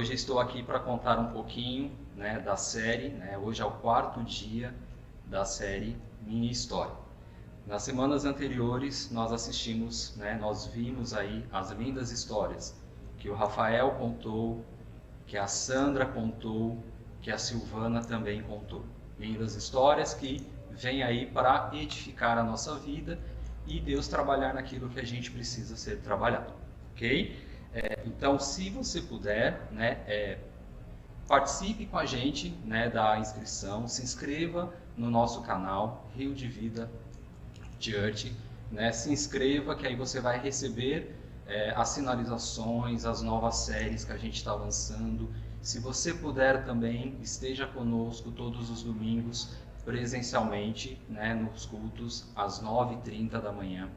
hoje estou aqui para contar um pouquinho, né, da série, né, hoje é o 4º dia da série Minha História. Nas semanas anteriores nós assistimos, né, nós vimos aí as lindas histórias que o Rafael contou, que a Sandra contou, que a Silvana também contou. Lindas histórias que vêm aí para edificar a nossa vida e Deus trabalhar naquilo que a gente precisa ser trabalhado, ok? Então, se você puder, né, participe com a gente, né, da inscrição, se inscreva no nosso canal Rio de Vida Church, né, se inscreva que aí você vai receber as sinalizações, as novas séries que a gente está lançando. Se você puder também, esteja conosco todos os domingos presencialmente, né, nos cultos às 9h30 da manhã.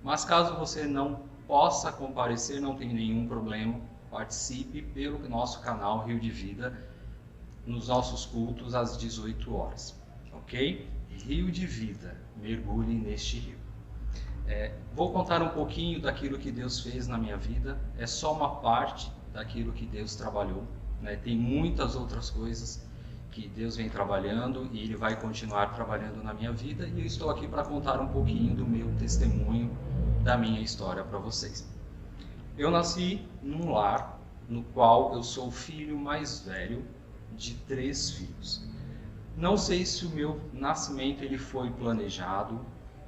Mas caso você não possa comparecer, não tem nenhum problema, participe pelo nosso canal Rio de Vida nos nossos cultos às 18 horas, ok? Rio de Vida, mergulhe neste rio. Vou contar um pouquinho daquilo que Deus fez na minha vida, é só uma parte daquilo que Deus trabalhou, né? Tem muitas outras coisas que Deus vem trabalhando e Ele vai continuar trabalhando na minha vida, e eu estou aqui para contar um pouquinho do meu testemunho, da minha história para vocês. Eu nasci num lar no qual eu sou o filho mais velho de 3 filhos. Não sei se o meu nascimento ele foi planejado,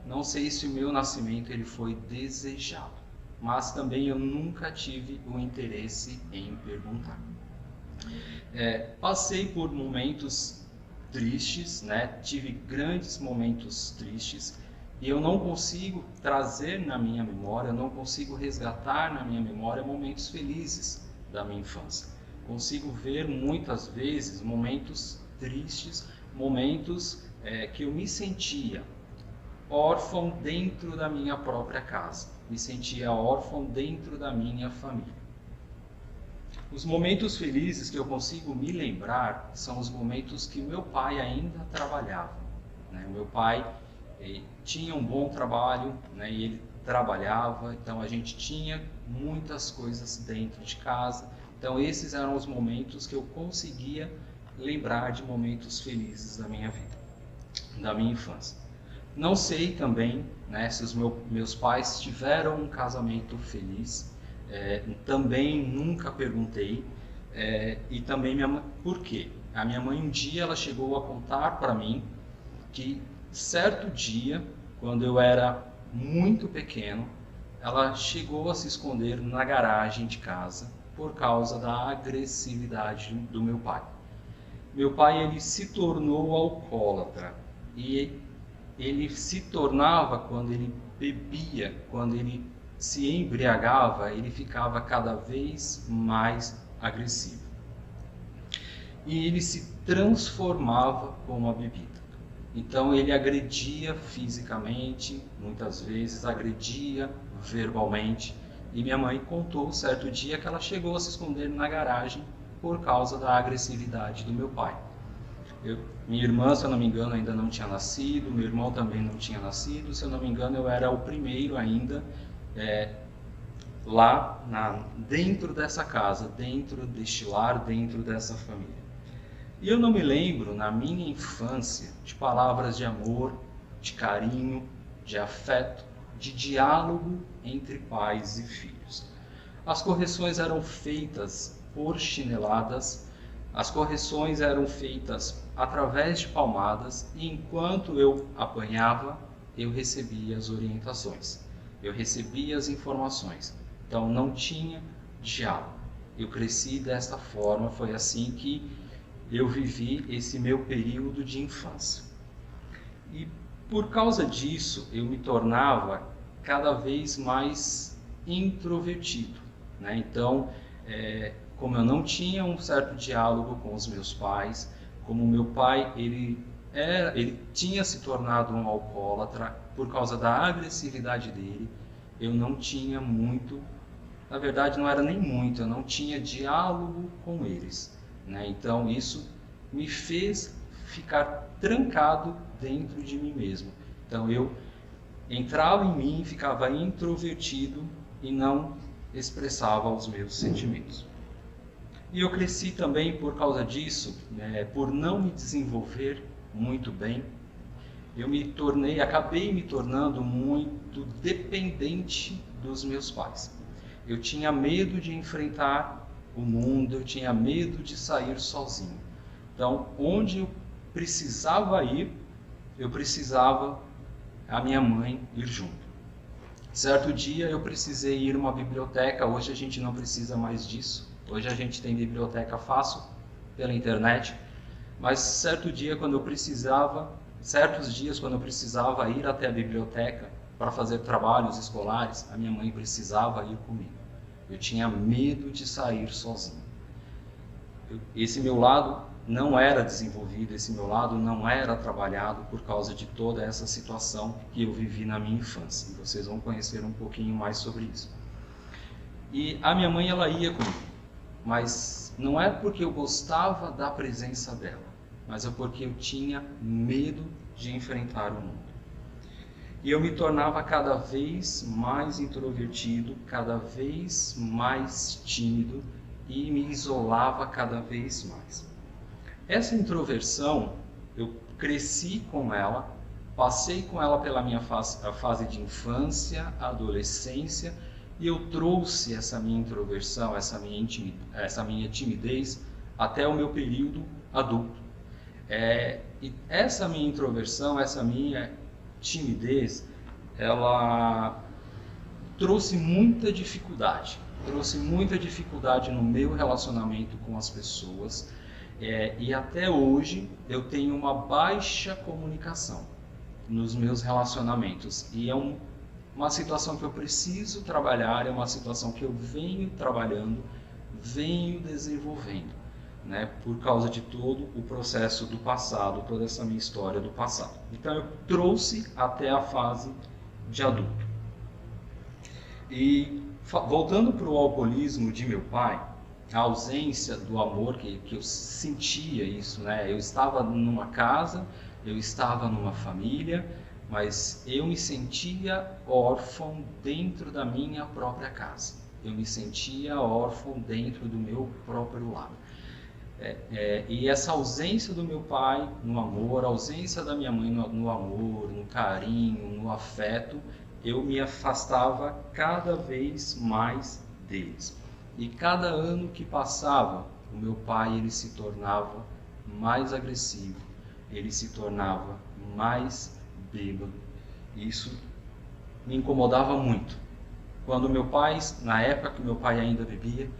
não sei se o meu nascimento ele foi desejado, mas também eu nunca tive o interesse em perguntar. Passei por momentos tristes, né? Tive grandes momentos tristes, e eu não consigo trazer na minha memória, eu não consigo resgatar na minha memória momentos felizes da minha infância. Consigo ver muitas vezes momentos tristes, momentos que eu me sentia órfão dentro da minha própria casa, me sentia órfão dentro da minha família. Os momentos felizes que eu consigo me lembrar são os momentos que meu pai ainda trabalhava, né? O meu pai tinha um bom trabalho, né? E ele trabalhava, então a gente tinha muitas coisas dentro de casa. Então esses eram os momentos que eu conseguia lembrar de momentos felizes da minha vida, da minha infância. Não sei também, né, se os meus pais tiveram um casamento feliz, também nunca perguntei, e também minha mãe, por quê? A minha mãe um dia ela chegou a contar para mim que certo dia, quando eu era muito pequeno, ela chegou a se esconder na garagem de casa por causa da agressividade do meu pai. Meu pai ele se tornou alcoólatra, e ele se tornava quando ele bebia, quando ele se embriagava, ele ficava cada vez mais agressivo. E ele se transformava com a bebida. Então ele agredia fisicamente, muitas vezes agredia verbalmente. E minha mãe contou certo dia que ela chegou a se esconder na garagem por causa da agressividade do meu pai. Minha irmã, se eu não me engano, ainda não tinha nascido, meu irmão também não tinha nascido, se eu não me engano eu era o primeiro ainda lá dentro dessa casa, dentro deste lar, dentro dessa família. E eu não me lembro, na minha infância, de palavras de amor, de carinho, de afeto, de diálogo entre pais e filhos. As correções eram feitas por chineladas, as correções eram feitas através de palmadas, e enquanto eu apanhava, eu recebia as orientações, eu recebia as informações. Então não tinha diálogo. Eu cresci desta forma, foi assim que eu vivi esse meu período de infância. E por causa disso, eu me tornava cada vez mais introvertido, né? Então, como eu não tinha um certo diálogo com os meus pais, como meu pai ele tinha se tornado um alcoólatra por causa da agressividade dele, eu não tinha muito, na verdade não era nem muito, eu não tinha diálogo com eles, né? Então isso me fez ficar trancado dentro de mim mesmo. Então eu entrava em mim, ficava introvertido e não expressava os meus sentimentos. E eu cresci também por causa disso, por não me desenvolver muito bem. Eu acabei me tornando muito dependente dos meus pais. Eu tinha medo de enfrentar o mundo, eu tinha medo de sair sozinho. Então, onde eu precisava ir, eu precisava a minha mãe ir junto. Certo dia eu precisei ir a uma biblioteca, hoje a gente não precisa mais disso. Hoje a gente tem biblioteca fácil pela internet, mas certos dias quando eu precisava ir até a biblioteca para fazer trabalhos escolares, a minha mãe precisava ir comigo. Eu tinha medo de sair sozinho. Esse meu lado não era desenvolvido, esse meu lado não era trabalhado por causa de toda essa situação que eu vivi na minha infância. E vocês vão conhecer um pouquinho mais sobre isso. E a minha mãe, ela ia comigo, mas não é porque eu gostava da presença dela, mas é porque eu tinha medo de enfrentar o mundo. E eu me tornava cada vez mais introvertido, cada vez mais tímido e me isolava cada vez mais. Essa introversão, eu cresci com ela, passei com ela pela minha a fase de infância, adolescência, e eu trouxe essa minha introversão, essa minha timidez até o meu período adulto. E essa minha introversão, essa minha timidez, ela trouxe muita dificuldade no meu relacionamento com as pessoas, e até hoje eu tenho uma baixa comunicação nos meus relacionamentos, e é uma situação que eu preciso trabalhar, é uma situação que eu venho trabalhando, venho desenvolvendo, por causa de todo o processo do passado, toda essa minha história do passado. Então eu trouxe até a fase de adulto. E voltando para o alcoolismo de meu pai, a ausência do amor que eu sentia isso, eu estava numa casa, eu estava numa família, mas eu me sentia órfão dentro da minha própria casa. Eu me sentia órfão dentro do meu próprio lar. E essa ausência do meu pai no amor, a ausência da minha mãe no amor, no carinho, no afeto, eu me afastava cada vez mais deles. E cada ano que passava, o meu pai ele se tornava mais agressivo, ele se tornava mais bêbado. Isso me incomodava muito. Quando meu pai, na época que meu pai ainda bebia,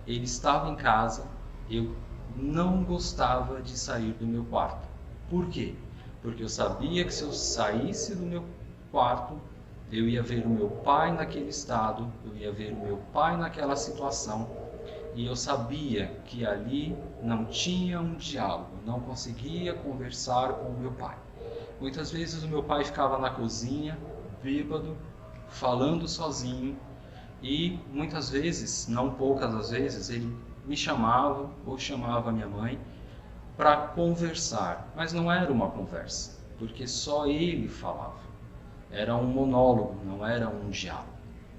ele estava em casa, eu não gostava de sair do meu quarto. Por quê? Porque eu sabia que se eu saísse do meu quarto, eu ia ver o meu pai naquele estado, eu ia ver o meu pai naquela situação, e eu sabia que ali não tinha um diálogo, não conseguia conversar com o meu pai. Muitas vezes o meu pai ficava na cozinha, bêbado, falando sozinho, e muitas vezes, não poucas as vezes, ele me chamava ou chamava minha mãe para conversar, mas não era uma conversa, porque só ele falava. Era um monólogo, não era um diálogo.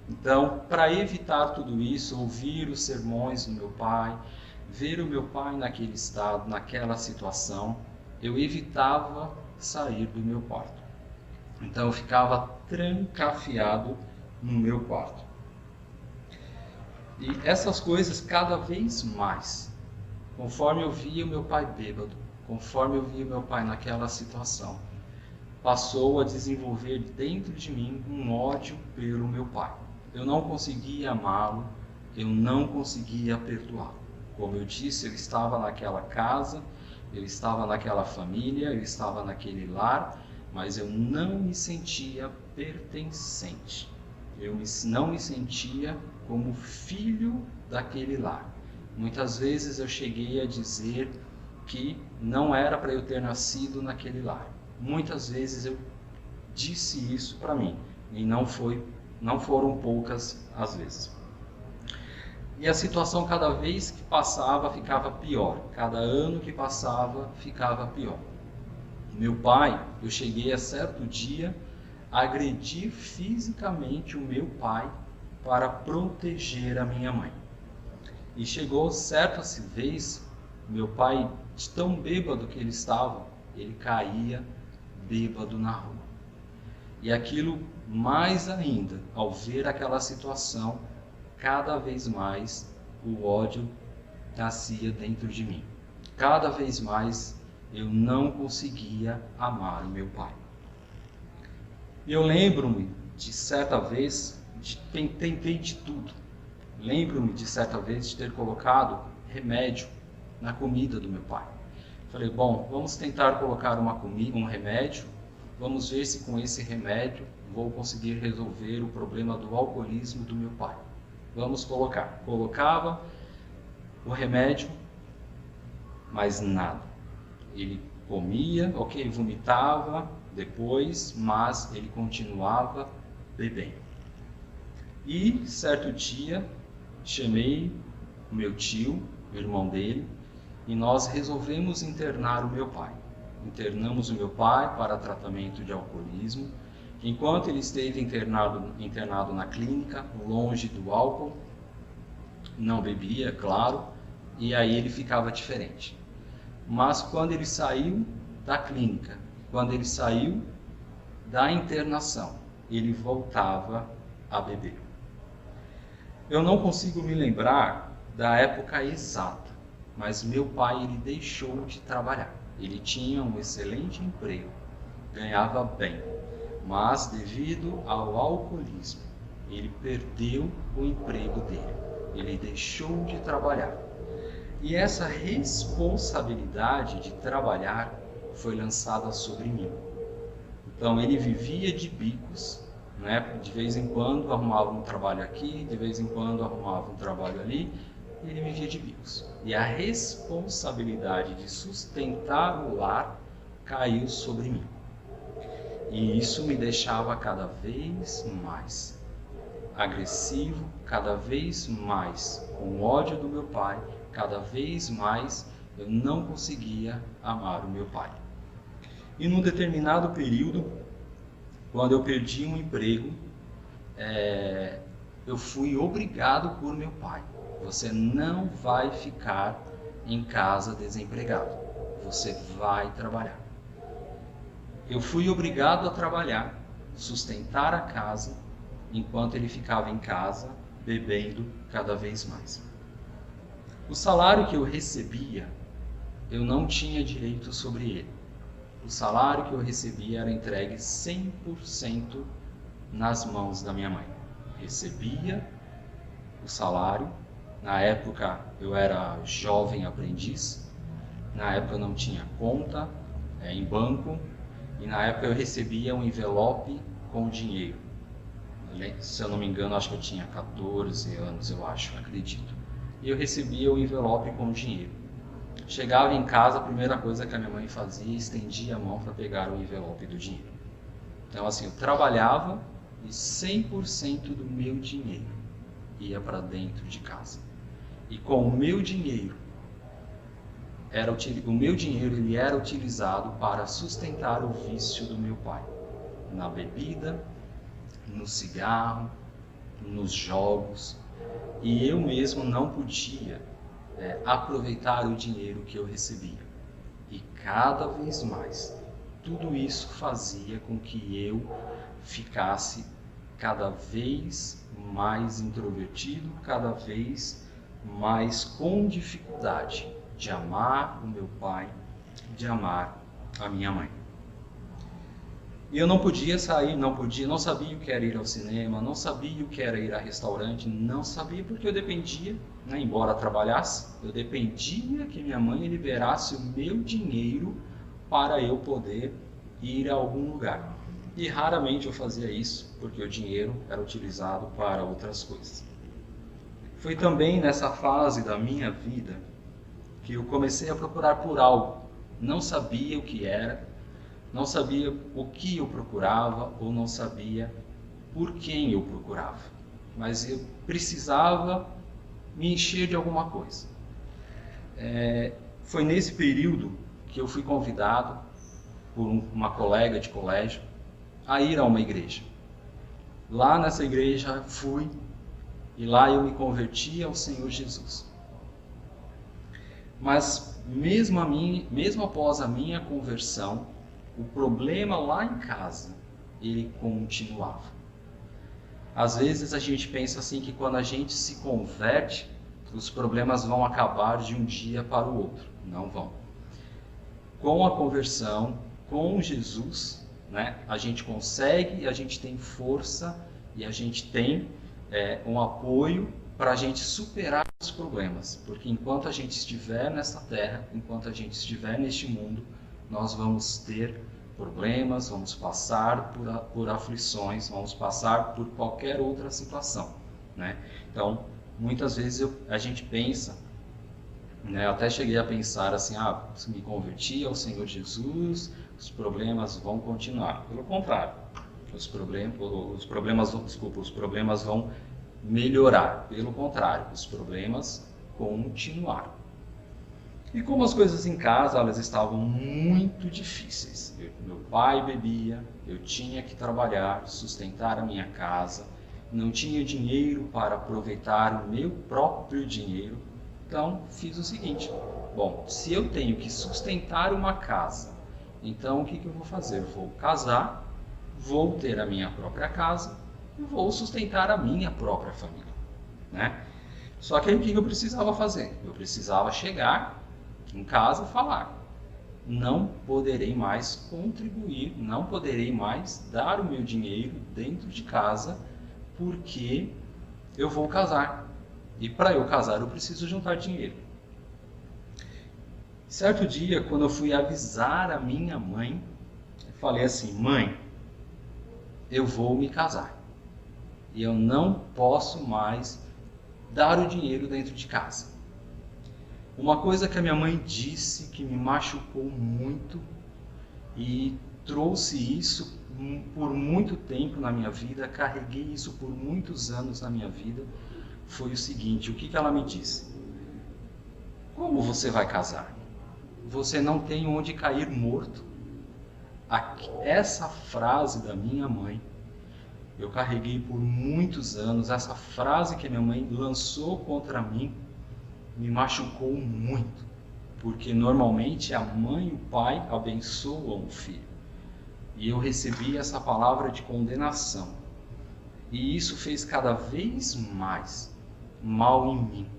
Então, para evitar tudo isso, ouvir os sermões do meu pai, ver o meu pai naquele estado, naquela situação, eu evitava sair do meu quarto. Então, eu ficava trancafiado no meu quarto. E essas coisas cada vez mais, conforme eu via o meu pai bêbado, conforme eu via o meu pai naquela situação, passou a desenvolver dentro de mim um ódio pelo meu pai. Eu não conseguia amá-lo, eu não conseguia perdoá-lo. Como eu disse, eu estava naquela casa, eu estava naquela família, eu estava naquele lar, mas eu não me sentia pertencente. Eu não me sentia como filho daquele lar. Muitas vezes eu cheguei a dizer que não era para eu ter nascido naquele lar. Muitas vezes eu disse isso para mim, e não foram poucas as vezes. E a situação cada vez que passava ficava pior, cada ano que passava ficava pior. Meu pai, eu cheguei a certo dia a agredir fisicamente o meu pai para proteger a minha mãe. E chegou certa vez, meu pai, de tão bêbado que ele estava, ele caía bêbado na rua. E aquilo, mais ainda, ao ver aquela situação, cada vez mais o ódio nascia dentro de mim. Cada vez mais eu não conseguia amar o meu pai. Eu lembro-me de certa vez, tentei de tudo. Lembro-me de certa vez de ter colocado remédio na comida do meu pai. Falei, bom, vamos tentar colocar um remédio, vamos ver se com esse remédio vou conseguir resolver o problema do alcoolismo do meu pai. Vamos colocar. Colocava o remédio, mas nada. Ele comia, ok, vomitava depois, mas ele continuava bebendo. E certo dia chamei o meu tio, o irmão dele, e nós resolvemos internar o meu pai. Internamos o meu pai para tratamento de alcoolismo. Enquanto ele esteve internado na clínica, longe do álcool, não bebia, claro, e aí ele ficava diferente. Mas quando ele saiu da clínica, quando ele saiu da internação, ele voltava a beber. Eu não consigo me lembrar da época exata, mas meu pai ele deixou de trabalhar. Ele tinha um excelente emprego, ganhava bem, mas devido ao alcoolismo, ele perdeu o emprego dele. Ele deixou de trabalhar. E essa responsabilidade de trabalhar foi lançada sobre mim. Então ele vivia de bicos, né? De vez em quando arrumava um trabalho aqui, de vez em quando arrumava um trabalho ali, e ele vivia de bicos. E a responsabilidade de sustentar o lar caiu sobre mim. E isso me deixava cada vez mais agressivo, cada vez mais com ódio do meu pai, cada vez mais eu não conseguia amar o meu pai. E num determinado período, quando eu perdi um emprego, eu fui obrigado por meu pai. Você não vai ficar em casa desempregado. Você vai trabalhar. Eu fui obrigado a trabalhar, sustentar a casa, enquanto ele ficava em casa, bebendo cada vez mais. O salário que eu recebia, eu não tinha direito sobre ele. O salário que eu recebia era entregue 100% nas mãos da minha mãe. Recebia o salário. Na época eu era jovem aprendiz. Na época eu não tinha conta em banco. E na época eu recebia um envelope com dinheiro. Se eu não me engano, acho que eu tinha 14 anos, acredito. E eu recebia o envelope com dinheiro. Chegava em casa, a primeira coisa que a minha mãe fazia, estendia a mão para pegar o envelope do dinheiro. Então assim, eu trabalhava e 100% do meu dinheiro ia para dentro de casa. E com o meu dinheiro, ele era utilizado para sustentar o vício do meu pai. Na bebida, no cigarro, nos jogos. E eu mesmo não podia aproveitar o dinheiro que eu recebia. E cada vez mais, tudo isso fazia com que eu ficasse cada vez mais introvertido, cada vez mais com dificuldade de amar o meu pai, de amar a minha mãe. E eu não podia sair, não sabia o que era ir ao cinema, não sabia o que era ir a restaurante, não sabia porque eu dependia, embora trabalhasse, eu dependia que minha mãe liberasse o meu dinheiro para eu poder ir a algum lugar. E raramente eu fazia isso, porque o dinheiro era utilizado para outras coisas. Foi também nessa fase da minha vida que eu comecei a procurar por algo. Não sabia o que era, não sabia o que eu procurava ou não sabia por quem eu procurava. Mas eu precisava me encher de alguma coisa. Foi nesse período que eu fui convidado por uma colega de colégio a ir a uma igreja. Lá nessa igreja fui e lá eu me converti ao Senhor Jesus. Mas mesmo após a minha conversão, o problema lá em casa, ele continuava. Às vezes a gente pensa assim que quando a gente se converte, os problemas vão acabar de um dia para o outro. Não vão. Com a conversão, com Jesus, né, a gente consegue, a gente tem força e a gente tem um apoio para a gente superar os problemas. Porque enquanto a gente estiver nessa terra, enquanto a gente estiver neste mundo, nós vamos ter problemas, vamos passar por aflições, vamos passar por qualquer outra situação, né? Então, muitas vezes a gente pensa, né, eu até cheguei a pensar assim, se me converti ao Senhor Jesus, os problemas vão continuar. Pelo contrário, os problemas vão melhorar. Pelo contrário, os problemas continuaram. E como as coisas em casa, elas estavam muito difíceis. Meu pai bebia, eu tinha que trabalhar, sustentar a minha casa, não tinha dinheiro para aproveitar o meu próprio dinheiro. Então, fiz o seguinte: bom, se eu tenho que sustentar uma casa, então o que eu vou fazer? Vou casar, vou ter a minha própria casa e vou sustentar a minha própria família, né? Só que aí o que eu precisava fazer? Eu precisava chegar em casa e falar: não poderei mais contribuir, não poderei mais dar o meu dinheiro dentro de casa, porque eu vou casar. E para eu casar eu preciso juntar dinheiro. Certo dia, quando eu fui avisar a minha mãe, eu falei assim: mãe, eu vou me casar e eu não posso mais dar o dinheiro dentro de casa. Uma coisa que a minha mãe disse que me machucou muito e trouxe isso por muito tempo na minha vida, carreguei isso por muitos anos na minha vida, foi o seguinte: o que ela me disse? Como você vai casar? Você não tem onde cair morto. Essa frase da minha mãe, eu carreguei por muitos anos. Essa frase que a minha mãe lançou contra mim me machucou muito, porque normalmente a mãe e o pai abençoam o filho. E eu recebi essa palavra de condenação. E isso fez cada vez mais mal em mim,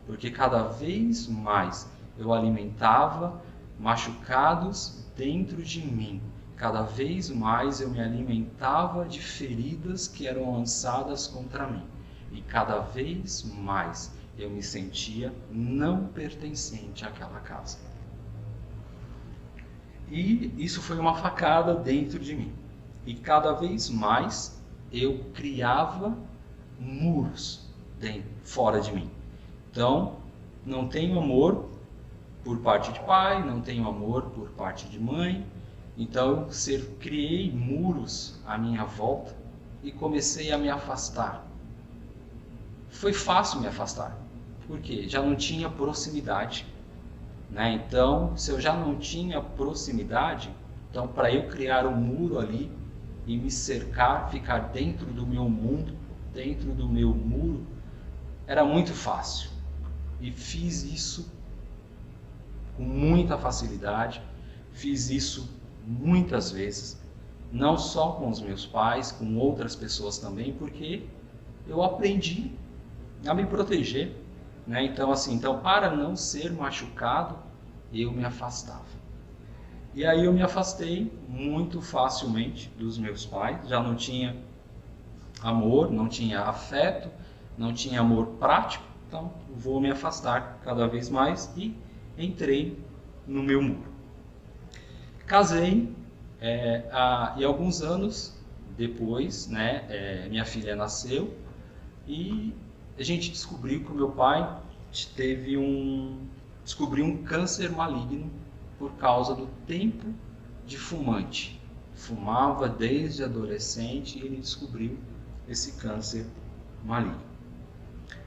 porque cada vez mais eu alimentava machucados dentro de mim. Cada vez mais eu me alimentava de feridas que eram lançadas contra mim. E cada vez mais eu me sentia não pertencente àquela casa. E isso foi uma facada dentro de mim. E cada vez mais eu criava muros fora de mim. Então, não tenho amor por parte de pai, não tenho amor por parte de mãe. Então, criei muros à minha volta e comecei a me afastar. Foi fácil me afastar, porque já não tinha proximidade, né? Então, se eu já não tinha proximidade, então para eu criar um muro ali e me cercar, ficar dentro do meu mundo, dentro do meu muro, era muito fácil. E fiz isso com muita facilidade, fiz isso muitas vezes, não só com os meus pais, com outras pessoas também, porque eu aprendi a me proteger, né? Então, para não ser machucado, eu me afastava. E aí eu me afastei muito facilmente dos meus pais, já não tinha amor, não tinha afeto, não tinha amor prático, então vou me afastar cada vez mais e entrei no meu muro. Casei e alguns anos depois, né, minha filha nasceu e a gente descobriu que o meu pai descobriu um câncer maligno por causa do tempo de fumante. Fumava desde adolescente e ele descobriu esse câncer maligno.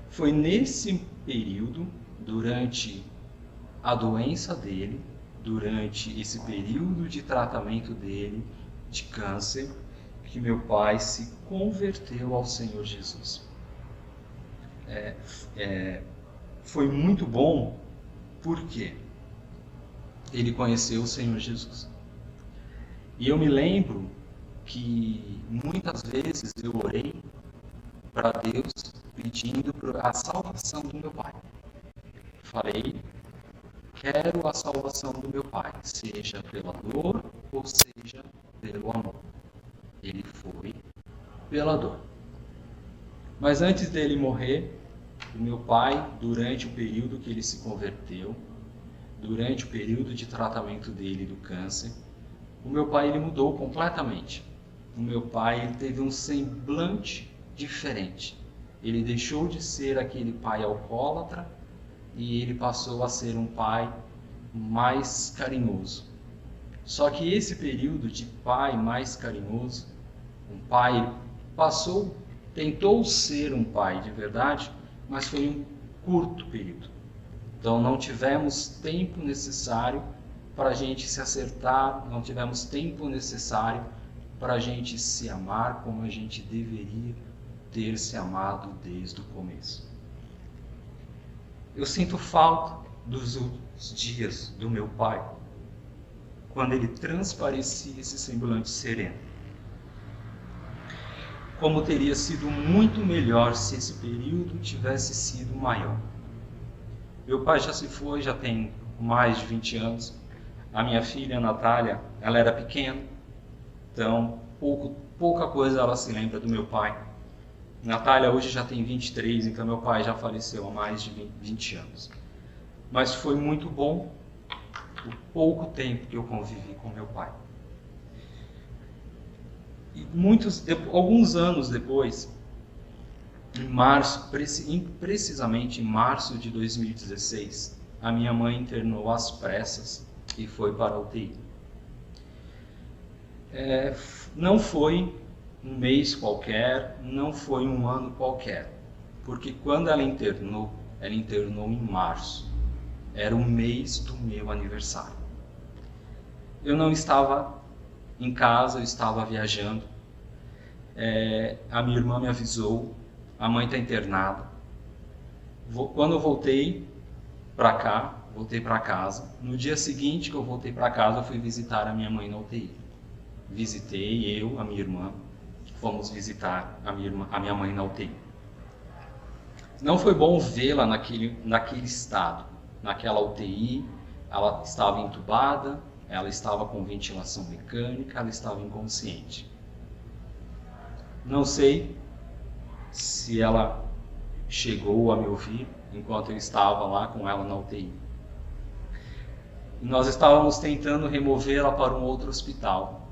Foi nesse período, durante a doença dele, durante esse período de tratamento dele de câncer, que meu pai se converteu ao Senhor Jesus. Foi muito bom, Por quê? Ele conheceu o Senhor Jesus. E eu me lembro que muitas vezes eu orei para Deus pedindo a salvação do meu pai. Falei, quero a salvação do meu pai, seja pela dor ou seja pelo amor. Ele foi pela dor. Mas antes dele morrer, o meu pai, durante o período que ele se converteu, durante o período de tratamento dele do câncer, o meu pai ele mudou completamente. O meu pai ele teve um semblante diferente. Ele deixou de ser aquele pai alcoólatra e ele passou a ser um pai mais carinhoso. Só que esse período de pai mais carinhoso, um pai tentou ser um pai de verdade, mas foi um curto período. Então não tivemos tempo necessário para a gente se acertar, não tivemos tempo necessário para a gente se amar como a gente deveria ter se amado desde o começo. Eu sinto falta dos últimos dias do meu pai, quando ele transparecia esse semblante sereno. Como teria sido muito melhor se esse período tivesse sido maior. Meu pai já se foi, já tem mais de 20 anos. A minha filha, Natália, ela era pequena, então pouca coisa ela se lembra do meu pai. Natália hoje já tem 23, então meu pai já faleceu há mais de 20 anos. Mas foi muito bom o pouco tempo que eu convivi com meu pai. E alguns anos depois, em março, precisamente em março de 2016, a minha mãe internou às pressas e foi para a UTI. Não foi um mês qualquer, não foi um ano qualquer, porque quando ela internou em março, era o mês do meu aniversário. Eu não estava em casa, eu estava viajando, a minha irmã me avisou, a mãe está internada. Quando eu voltei para casa, no dia seguinte que eu voltei para casa, eu fui visitar a minha mãe na UTI. Visitei, a minha irmã, fomos visitar a minha mãe na UTI. Não foi bom vê-la naquele estado, naquela UTI. Ela estava entubada, ela estava com ventilação mecânica, ela estava inconsciente. Não sei se ela chegou a me ouvir enquanto eu estava lá com ela na UTI. Nós estávamos tentando removê-la para um outro hospital.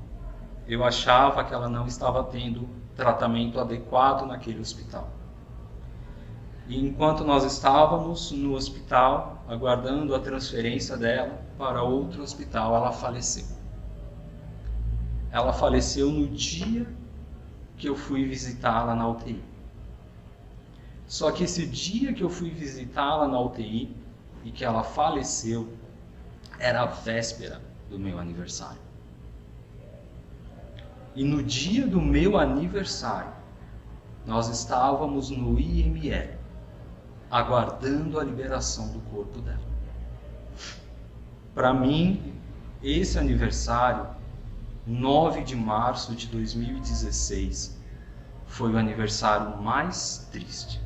Eu achava que ela não estava tendo tratamento adequado naquele hospital. E enquanto nós estávamos no hospital, aguardando a transferência dela para outro hospital, ela faleceu. Ela faleceu no dia que eu fui visitá-la na UTI. Só que esse dia que eu fui visitá-la na UTI e que ela faleceu, era a véspera do meu aniversário. E no dia do meu aniversário, nós estávamos no IML, aguardando a liberação do corpo dela. Para mim, esse aniversário, 9 de março de 2016, foi o aniversário mais triste.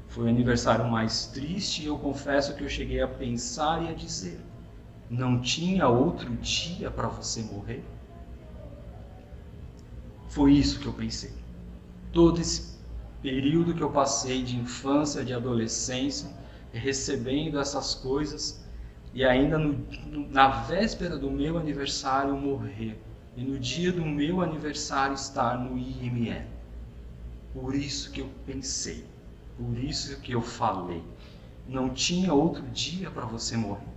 Foi o aniversário mais triste e eu confesso que eu cheguei a pensar e a dizer: não tinha outro dia para você morrer? Foi isso que eu pensei. Todo esse período que eu passei de infância, de adolescência, recebendo essas coisas, e ainda na véspera do meu aniversário morrer, e no dia do meu aniversário estar no IML. Por isso que eu pensei, por isso que eu falei, não tinha outro dia para você morrer.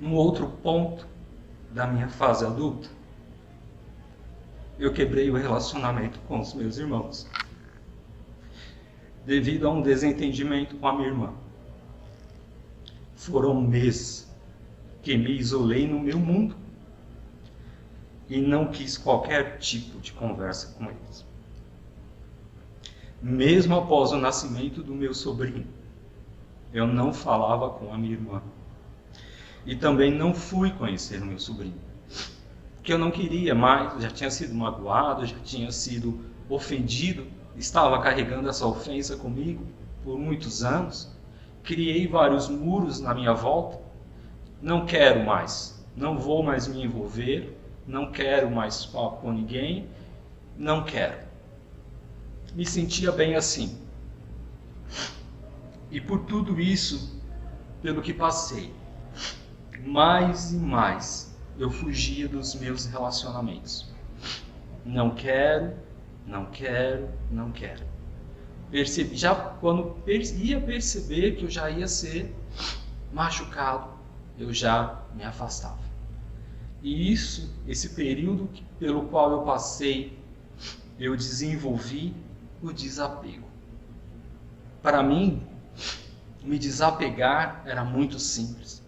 Um outro ponto da minha fase adulta, eu quebrei o relacionamento com os meus irmãos, devido a um desentendimento com a minha irmã. Foram meses que me isolei no meu mundo e não quis qualquer tipo de conversa com eles. Mesmo após o nascimento do meu sobrinho, Eu não falava com a minha irmã. E também não fui conhecer o meu sobrinho. Porque eu não queria mais, já tinha sido magoado, já tinha sido ofendido, estava carregando essa ofensa comigo por muitos anos. Criei vários muros na minha volta. Não quero mais, não vou mais me envolver, não quero mais papo com ninguém, não quero. Me sentia bem assim. E por tudo isso, pelo que passei, mais e mais eu fugia dos meus relacionamentos. Não quero, não quero, não quero. Percebi, já quando ia perceber que eu já ia ser machucado, eu já me afastava. E isso, esse período pelo qual eu passei, eu desenvolvi o desapego. Para mim, me desapegar era muito simples.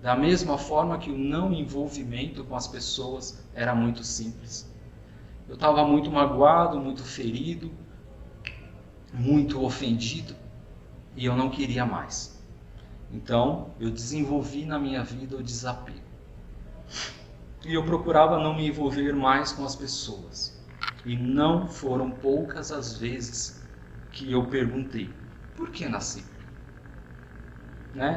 Da mesma forma que o não envolvimento com as pessoas era muito simples. Eu estava muito magoado, muito ferido, muito ofendido, e eu não queria mais. Então, eu desenvolvi na minha vida o desapego. E eu procurava não me envolver mais com as pessoas. E não foram poucas as vezes que eu perguntei, por que nasci?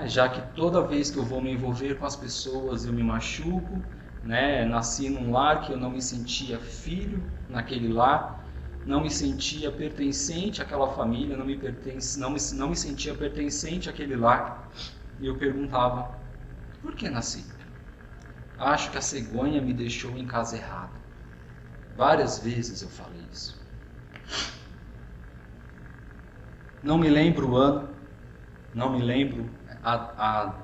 Já que toda vez que eu vou me envolver com as pessoas eu me machuco, nasci num lar que eu não me sentia filho naquele lar, não me sentia pertencente àquela família, não me sentia pertencente àquele lar. E eu perguntava, por que nasci? Acho que a cegonha me deixou em casa errada. Várias vezes eu falei isso. Não me lembro o ano, não me lembro a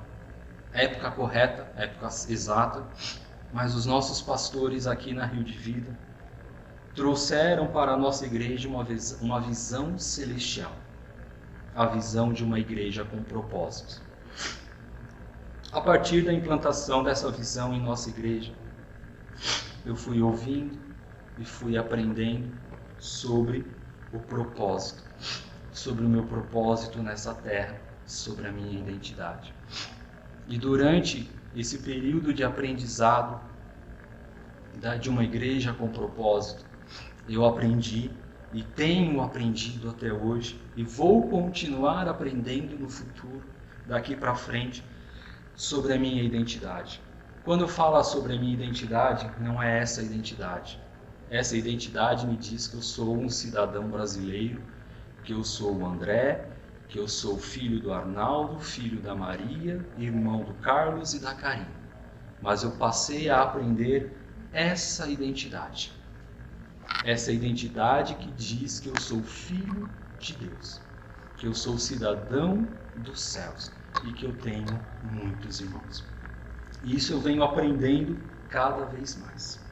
época correta, a época exata, mas os nossos pastores aqui na Rio de Vida trouxeram para a nossa igreja uma visão celestial, a visão de uma igreja com propósito. A partir da implantação dessa visão em nossa igreja, eu fui ouvindo e fui aprendendo sobre o propósito, sobre o meu propósito nessa terra, sobre a minha identidade. E durante esse período de aprendizado de uma igreja com propósito, eu aprendi e tenho aprendido até hoje e vou continuar aprendendo no futuro, daqui para frente, sobre a minha identidade. Quando eu falo sobre a minha identidade, não é essa identidade. Essa identidade me diz que eu sou um cidadão brasileiro, que eu sou o André, que eu sou filho do Arnaldo, filho da Maria, irmão do Carlos e da Karine. Mas eu passei a aprender essa identidade. Essa identidade que diz que eu sou filho de Deus, que eu sou cidadão dos céus e que eu tenho muitos irmãos. E isso eu venho aprendendo cada vez mais.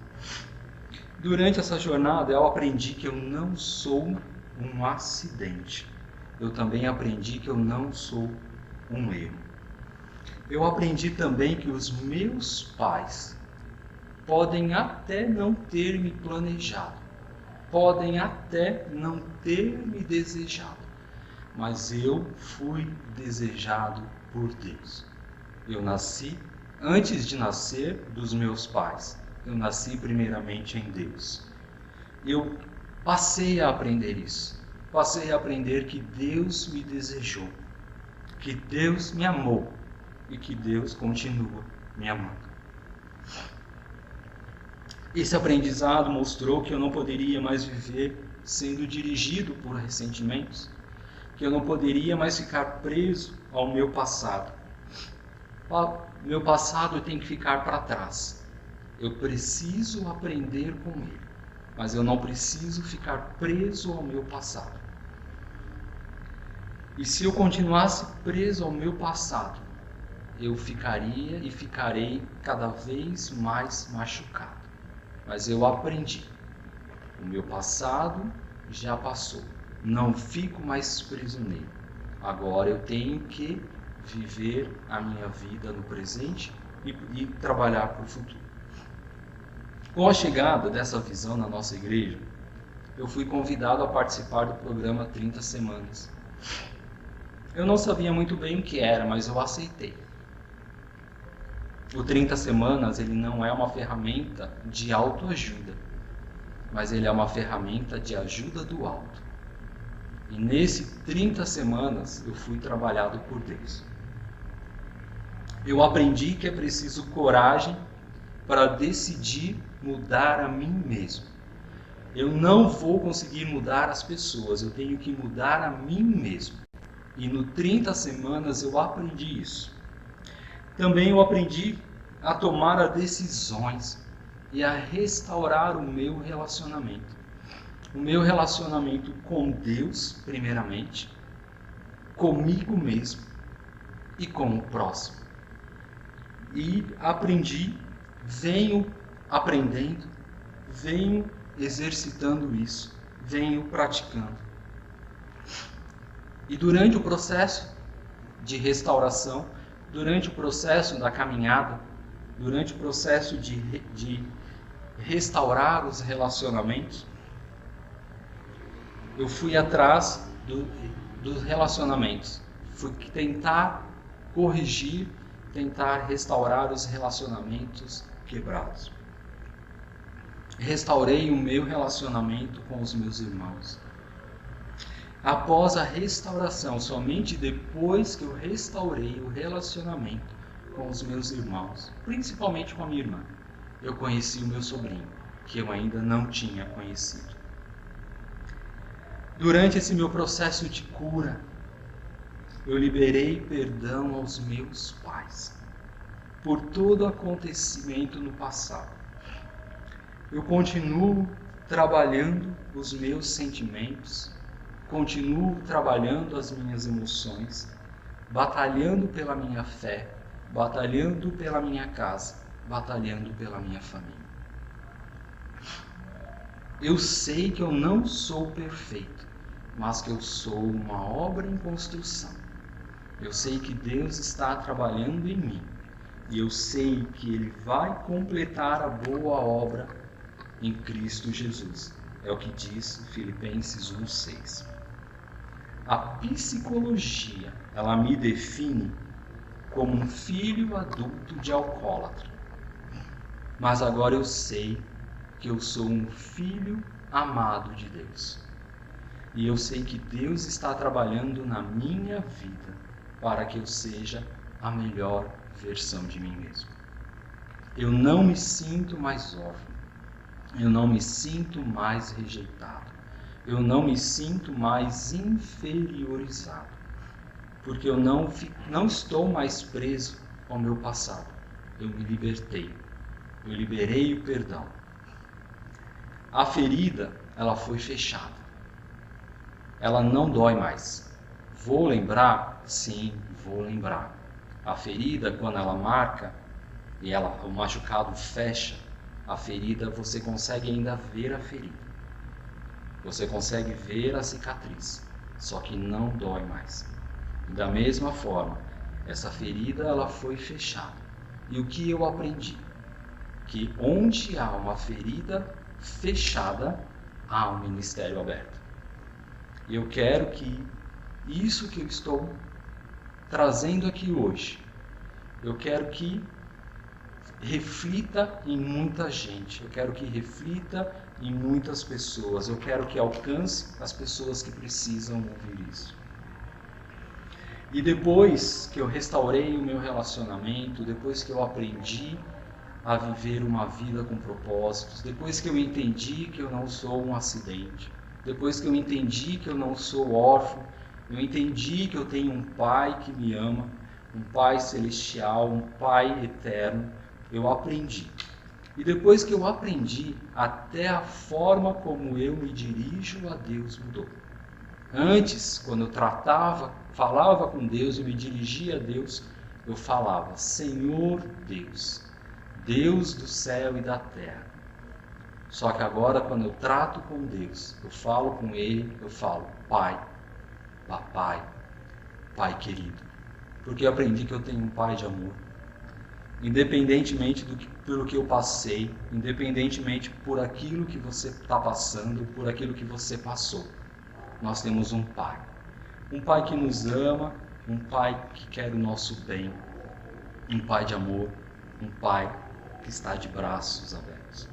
Durante essa jornada eu aprendi que eu não sou um acidente. Eu também aprendi que eu não sou um erro. Eu aprendi também que os meus pais podem até não ter me planejado, podem até não ter me desejado, mas eu fui desejado por Deus. Eu nasci, antes de nascer dos meus pais, eu nasci primeiramente em Deus. Eu passei a aprender isso. Passei a aprender que Deus me desejou, que Deus me amou e que Deus continua me amando. Esse aprendizado mostrou que eu não poderia mais viver sendo dirigido por ressentimentos, que eu não poderia mais ficar preso ao meu passado. Meu passado tem que ficar para trás. Eu preciso aprender com ele, mas eu não preciso ficar preso ao meu passado. E se eu continuasse preso ao meu passado, eu ficaria e ficarei cada vez mais machucado. Mas eu aprendi. O meu passado já passou. Não fico mais preso nele. Agora eu tenho que viver a minha vida no presente e trabalhar para o futuro. Com a chegada dessa visão na nossa igreja, eu fui convidado a participar do programa 30 Semanas. Eu não sabia muito bem o que era, mas eu aceitei. O 30 Semanas, ele não é uma ferramenta de autoajuda, mas ele é uma ferramenta de ajuda do alto. E nesse 30 semanas eu fui trabalhado por Deus. Eu aprendi que é preciso coragem para decidir mudar a mim mesmo. Eu não vou conseguir mudar as pessoas, eu tenho que mudar a mim mesmo. E no 30 semanas eu aprendi isso. Também eu aprendi a tomar as decisões e a restaurar o meu relacionamento. O meu relacionamento com Deus, primeiramente, comigo mesmo e com o próximo. E aprendi, venho aprendendo, venho exercitando isso, venho praticando. E durante o processo de restauração, durante o processo da caminhada, durante o processo de restaurar os relacionamentos, eu fui atrás dos relacionamentos, fui tentar corrigir, tentar restaurar os relacionamentos quebrados. Restaurei o meu relacionamento com os meus irmãos. Após a restauração, somente depois que eu restaurei o relacionamento com os meus irmãos, principalmente com a minha irmã, eu conheci o meu sobrinho, que eu ainda não tinha conhecido. Durante esse meu processo de cura, eu liberei perdão aos meus pais por todo acontecimento no passado. Eu continuo trabalhando os meus sentimentos, continuo trabalhando as minhas emoções, batalhando pela minha fé, batalhando pela minha casa, batalhando pela minha família. Eu sei que eu não sou perfeito, mas que eu sou uma obra em construção. Eu sei que Deus está trabalhando em mim e eu sei que Ele vai completar a boa obra em Cristo Jesus. É o que diz Filipenses 1:6. A psicologia, ela me define como um filho adulto de alcoólatra. Mas agora eu sei que eu sou um filho amado de Deus. E eu sei que Deus está trabalhando na minha vida para que eu seja a melhor versão de mim mesmo. Eu não me sinto mais órfão. Eu não me sinto mais rejeitado. Eu não me sinto mais inferiorizado. Porque eu não estou mais preso ao meu passado. Eu me libertei. Eu liberei o perdão. A ferida, ela foi fechada. Ela não dói mais. Vou lembrar? Sim, vou lembrar. A ferida, quando ela marca e o machucado fecha, a ferida, você consegue ainda ver a ferida. Você consegue ver a cicatriz, só que não dói mais. E da mesma forma, essa ferida, ela foi fechada. E o que eu aprendi? Que onde há uma ferida fechada, há um ministério aberto. E eu quero que isso que eu estou trazendo aqui hoje, eu quero que reflita em muita gente, eu quero que reflita em muitas pessoas, eu quero que alcance as pessoas que precisam ouvir isso. E depois que eu restaurei o meu relacionamento, depois que eu aprendi a viver uma vida com propósitos, depois que eu entendi que eu não sou um acidente, depois que eu entendi que eu não sou órfão, eu entendi que eu tenho um Pai que me ama, um Pai celestial, um Pai eterno, eu aprendi. E depois que eu aprendi, até a forma como eu me dirijo a Deus mudou. Antes, quando eu falava com Deus, eu me dirigia a Deus, eu falava: Senhor Deus, Deus do céu e da terra. Só que agora, quando eu trato com Deus, eu falo com Ele, eu falo: Pai, Papai, Pai querido. Porque eu aprendi que eu tenho um Pai de amor. Independentemente pelo que eu passei, independentemente por aquilo que você está passando, por aquilo que você passou, nós temos um Pai. Um Pai que nos ama, um Pai que quer o nosso bem, um Pai de amor, um Pai que está de braços abertos.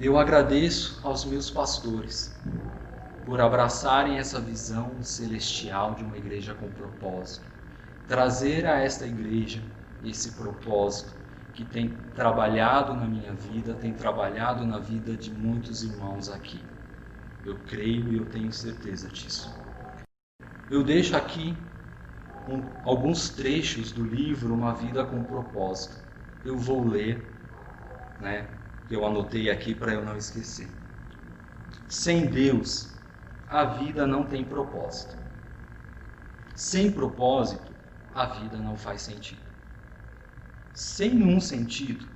Eu agradeço aos meus pastores por abraçarem essa visão celestial de uma igreja com propósito, trazer a esta igreja esse propósito que tem trabalhado na minha vida, tem trabalhado na vida de muitos irmãos aqui. Eu creio e eu tenho certeza disso. Eu deixo aqui alguns trechos do livro Uma Vida com Propósito. Eu vou ler, que eu anotei aqui para eu não esquecer. Sem Deus, a vida não tem propósito. Sem propósito, a vida não faz sentido. Sem um sentido,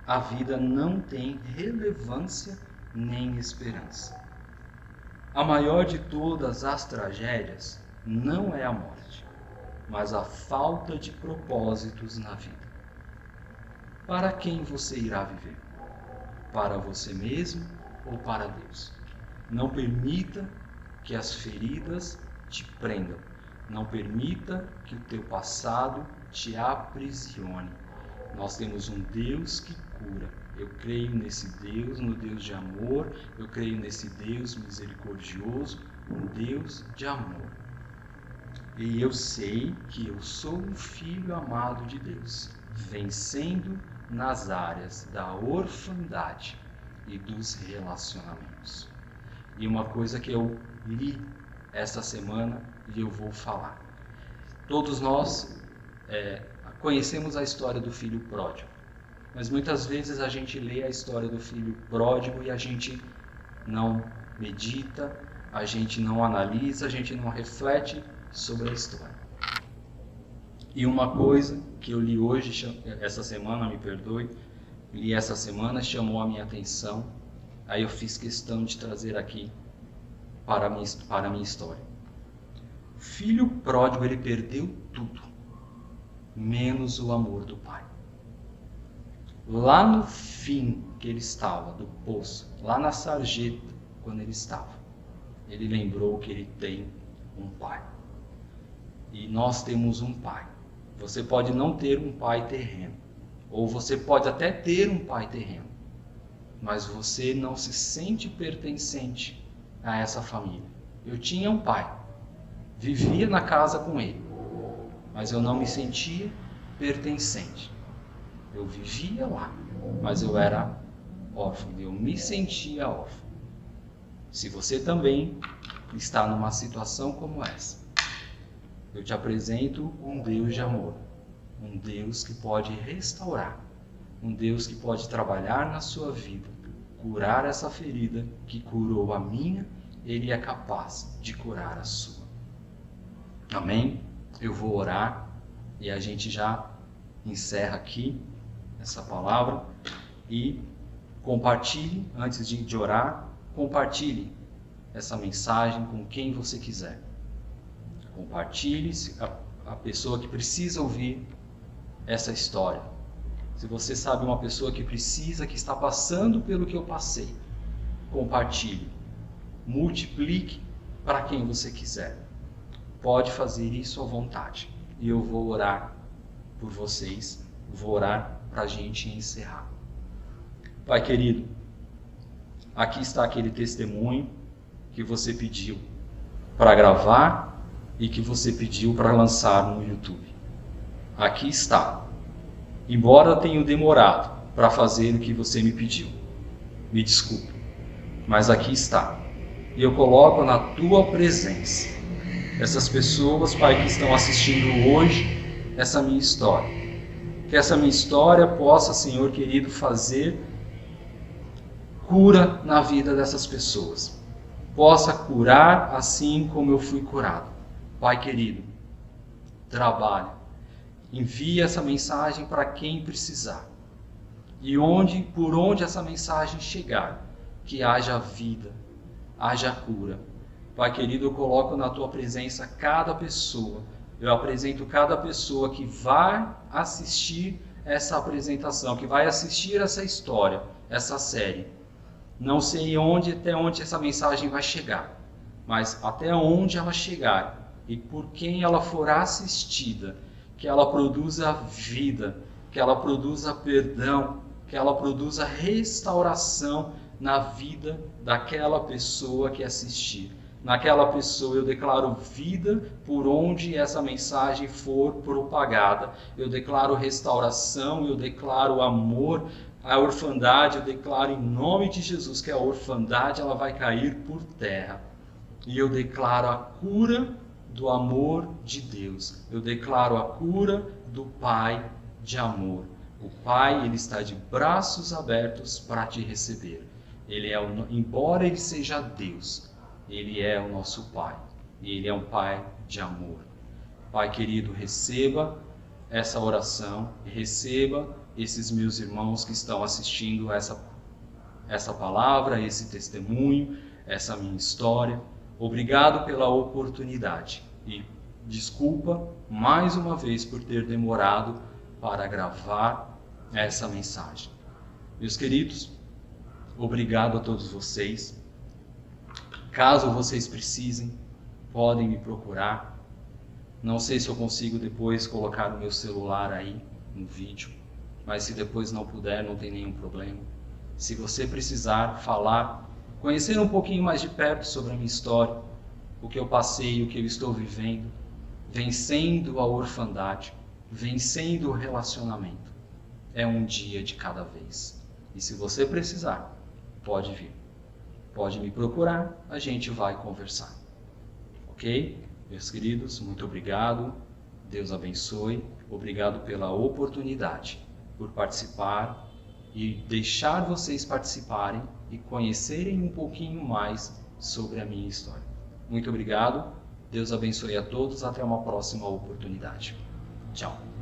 a vida não tem relevância nem esperança. A maior de todas as tragédias não é a morte, mas a falta de propósitos na vida. Para quem você irá viver? Para você mesmo ou para Deus? Não permita que as feridas te prendam. Não permita que o teu passado te aprisione. Nós temos um Deus que cura. Eu creio nesse Deus, no Deus de amor. Eu creio nesse Deus misericordioso, um Deus de amor. E eu sei que eu sou um filho amado de Deus, vencendo nas áreas da orfandade e dos relacionamentos. E uma coisa que eu li esta semana e eu vou falar. Todos nós conhecemos a história do filho pródigo, mas muitas vezes a gente lê a história do filho pródigo e a gente não medita, a gente não analisa, a gente não reflete sobre a história. E uma coisa que eu li hoje, essa semana, me perdoe, li essa semana, chamou a minha atenção, aí eu fiz questão de trazer aqui para a minha história. O filho pródigo, ele perdeu tudo, menos o amor do pai. Lá no fim que ele estava, do poço, lá na sarjeta, quando ele estava, ele lembrou que ele tem um pai. E nós temos um pai. Você pode não ter um pai terreno, ou você pode até ter um pai terreno, mas você não se sente pertencente a essa família. Eu tinha um pai, vivia na casa com ele, mas eu não me sentia pertencente. Eu vivia lá, mas eu era órfão, eu me sentia órfão. Se você também está numa situação como essa, eu te apresento um Deus de amor, um Deus que pode restaurar, um Deus que pode trabalhar na sua vida, curar essa ferida que curou a minha, Ele é capaz de curar a sua. Amém? Eu vou orar e a gente já encerra aqui essa palavra e compartilhe, antes de orar, compartilhe essa mensagem com quem você quiser. Compartilhe a pessoa que precisa ouvir essa história. Se você sabe uma pessoa que precisa, que está passando pelo que eu passei, compartilhe. Multiplique para quem você quiser. Pode fazer isso à vontade. E eu vou orar por vocês, vou orar para a gente encerrar. Pai querido, aqui está aquele testemunho que você pediu para gravar e que você pediu para lançar no YouTube. Aqui está. Embora eu tenha demorado para fazer o que você me pediu, me desculpe, mas aqui está. E eu coloco na tua presença essas pessoas, Pai, que estão assistindo hoje essa minha história. Que essa minha história possa, Senhor querido, fazer cura na vida dessas pessoas. Possa curar assim como eu fui curado. Pai querido, trabalhe, envie essa mensagem para quem precisar. E por onde essa mensagem chegar, que haja vida, haja cura. Pai querido, eu coloco na tua presença cada pessoa. Eu apresento cada pessoa que vai assistir essa apresentação, que vai assistir essa história, essa série. Não sei até onde essa mensagem vai chegar, mas até onde ela chegar e por quem ela for assistida, que ela produza vida, que ela produza perdão, que ela produza restauração na vida daquela pessoa que assistir. Naquela pessoa eu declaro vida por onde essa mensagem for propagada. Eu declaro restauração, eu declaro amor. A orfandade, eu declaro em nome de Jesus que a orfandade ela vai cair por terra. E eu declaro a cura do amor de Deus. Eu declaro a cura do Pai de amor. O Pai, ele está de braços abertos para te receber. Embora ele seja Deus, ele é o nosso Pai. E ele é um Pai de amor. Pai querido, receba essa oração, receba esses meus irmãos que estão assistindo essa palavra, esse testemunho, essa minha história. Obrigado pela oportunidade e desculpa mais uma vez por ter demorado para gravar essa mensagem. Meus queridos, obrigado a todos vocês. Caso vocês precisem, podem me procurar. Não sei se eu consigo depois colocar o meu celular aí no vídeo, mas se depois não puder, não tem nenhum problema. Se você precisar falar, conhecer um pouquinho mais de perto sobre a minha história, o que eu passei, o que eu estou vivendo, vencendo a orfandade, vencendo o relacionamento. É um dia de cada vez. E se você precisar, pode vir. Pode me procurar, a gente vai conversar. Ok? Meus queridos, muito obrigado. Deus abençoe. Obrigado pela oportunidade, por participar e deixar vocês participarem e conhecerem um pouquinho mais sobre a minha história. Muito obrigado. Deus abençoe a todos. Até uma próxima oportunidade. Tchau.